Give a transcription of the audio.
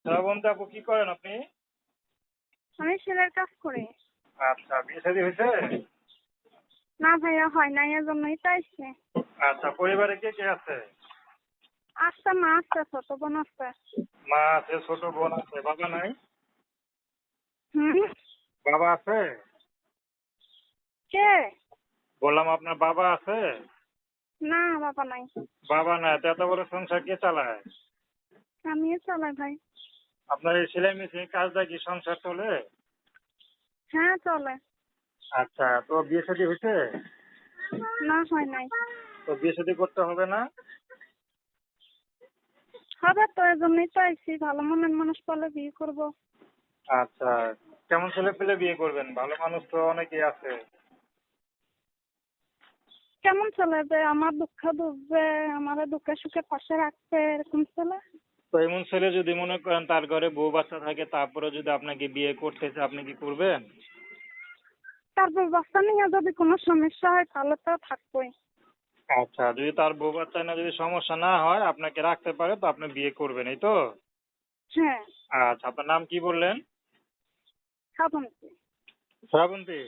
শ্রাবন্তী আপু, কি করেন আপনি? আমি সেলের কাজ করি। আচ্ছা, বিয়ে শাদী হয়েছে? না ভাইয়া, হয় নাই, এর জন্যই তো আসছে। আচ্ছা, পরিবারে কে কে আছে? আসছে, মা আসছে, ছোট বোন আসছে। মা আছে, ছোট বোন আছে, বাবা নাই? হুম। বাবা আছে? কে? বললাম আপনার বাবা আছে? না, বাবা নাই। বাবা নাই, তো এত বড় সংসার কে চালায়? আমিও চালাই ভাই। আপনার এই সেলাই মেশিন কাজটা কি সংসার চলে? হ্যাঁ, চলে। আচ্ছা, তো বিয়ে শাদী হয়েছে? না, হয় নাই। তো বিয়ে শাদী করতে হবে না? হবে তো, এর জন্যই তো আইছি, ভালো মনের মানুষ পেলে বিয়ে করবো। আচ্ছা, কেমন ছেলে পেলে বিয়ে করবেন? ভালো মানুষ তো অনেকেই আছে। কেমন ছেলে যে আমার দুঃখ বুঝবে, আমার দুঃখে সুখে পাশে রাখবে, এরকম ছেলে। তো এমন ছেলে যদি মনে করেন তার ঘরে বউ বাচ্চা থাকে, তারপরে যদি আপনাকে বিয়ে করতে চায়, আপনি কি করবেন? তারপর বাচ্চা নিয়ে যদি কোনো সমস্যা হয় তাহলে তো থাকবোই। আচ্ছা, যদি তার বউ বাচ্চা না, যদি সমস্যা না হয়, আপনাকে রাখতে পারে, তো আপনি বিয়ে করবেন, এই তো? হ্যাঁ। আচ্ছা, আপনার নাম কি বললেন? খাবো নাকি? শ্রাবন্তী।